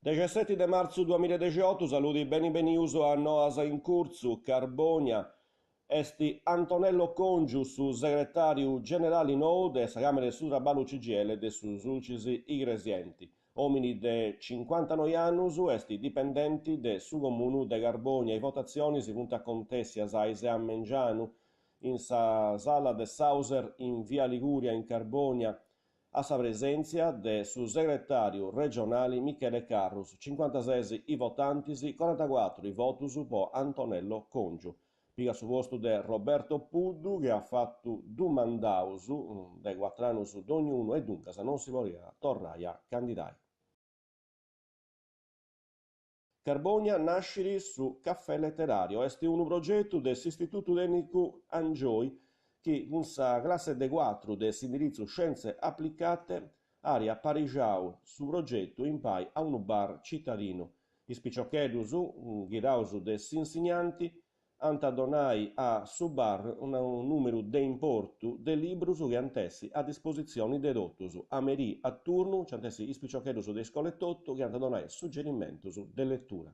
17 marzo 2018, saluti beni beniuso a Noasa in curso, Carbonia, esti Antonello Congiu su segretario generale nou de sa Camera su Trabalho CGL de sus ulcisi igresienti. Omini de 59 annus esti dipendenti de su comunu de Carbonia. I votazioni si punta contessi a Saise a Mengianu, in sa sala de Sauser in via Liguria in Carbonia, a sa presenza de su segretario regionale Michele Carrus, 56 i votanti, 44 i votus po Antonello Congiu. Piga su posto de Roberto Puddu che ha fatto due mandausu de 4 anni d'ognuno e dunque se non si voleva tornare a candidare. Carbonia nascere su Caffè Letterario, è un progetto dell'Istituto Tecnico Angioi che con sa classe de 4 dell'indirizzo Scienze Applicate aria parigiau su progetto in pai a un bar cittadino. Ispiciochedusu, ghirausu des insegnanti, antadonai a su bar un numero de importu de libros che antessi a disposizione de dottus. A merì a turno, ci antessi ispiciochedusu de scolettotto che antadonai suggerimentusu de lettura.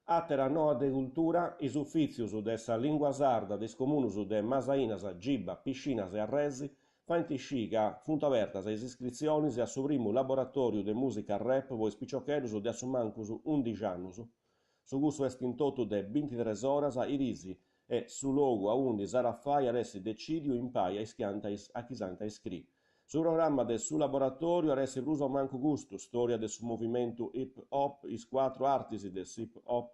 Attera noa de cultura, is uffizius de sa lingua sarda des comunus de Masainas, Giba, Piscinas e Arresi, fainti sci ca funt abertas is iscrizionis a su primu laboratoriu de musica rap vo ispiciochedusu de assumancus 11 annus. Su gusto est in toto de 23 oras a irisi e su logu a undi sarà fai aressi decidiu in pai a chisanta iscri. Su programma del su laboratorio aressi pruso manco gusto, storia del su movimento hip hop, is quattro artisi del hip hop,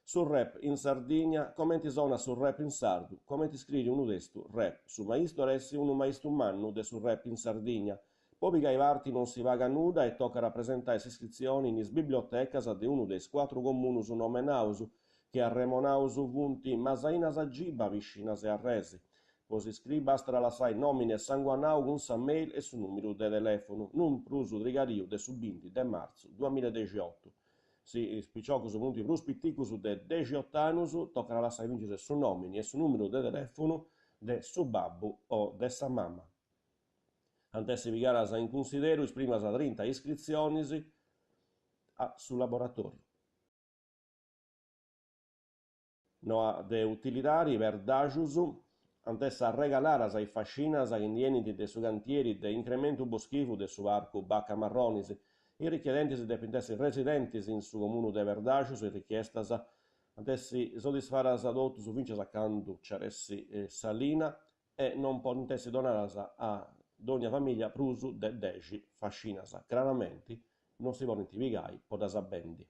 sul rap in Sardegna, commenti zona sul rap in sardu, commenti scrivi uno destu rap, su maistro aressi uno maistro mannu de sul rap in Sardegna. Poi che i varti non si vaga nuda e tocca rappresentare le iscrizioni in bibliotecas de uno dei quattro comunus nomenausu che a remonausu vunti Masainas a Giba viccinas e Arresi. Poi si scrive basta la sai nomine sanguanau con sa mail e su numero de telefono, non prusu trigariu de su 20 de marzo 2018. Si spicciocus punti plus pitticus de 18 annus tocca la sai vincere su nomini e su numero de telefono de su babbu o de sa mamma. Antesse pigaras in considero is primas a 30 iscrizionis su laboratorio. Noa de utilitari verdajus, antessa regalaras ai fascinas ai indieniti de su cantieri de incrementu boschivu de su arco bacca marronis, i richiedentes dependessi residentes in su comunu de verdajus e richiestas antessi soddisfaras adottus vinces a candu ciaressi salina e non potessi donaras a d'ogni famiglia prusu de 10 fascinas. Chiaramente non si vogliono pigai, podas bendi.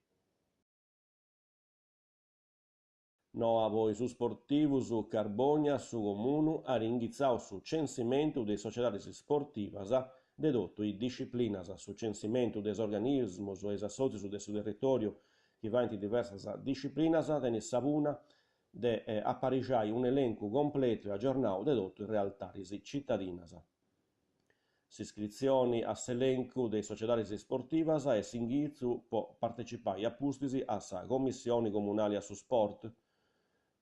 No a voi su sportivu su Carbonia su comunu a ringhizzato su censimento dei società sportivas dedotto i disciplinas su censimento des organismos o es associs de su territorio che va in diversas disciplinas tenis savuna de apparigiai un elenco completo e aggiornato dedotto in realtaris cittadinas. S'iscrizioni a s'elenco dei societaris sportivas e s'inghizu può partecipare a pustisi a sa commissioni comunali a su sport,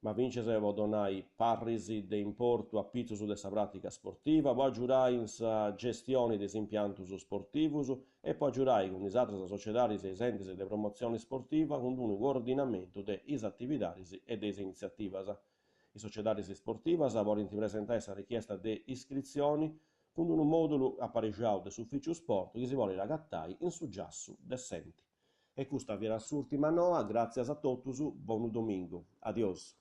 ma vincese vo donai parrisi de importu a pizzus de sa pratica sportiva, può aggiurai in sa gestione des impiantus sportivus e può aggiurai con is atras societaris e entes de promozione sportiva con un coordinamento de is attivitaris e des iniziativas. I societaris sportivas volenti presentare sa richiesta de iscrizioni con un modulo appareggiato dell'ufficio sport che si vuole ragattare in su giassu decenti. E questa viene l'ultima noa, grazie a tutti, buon domingo, adios.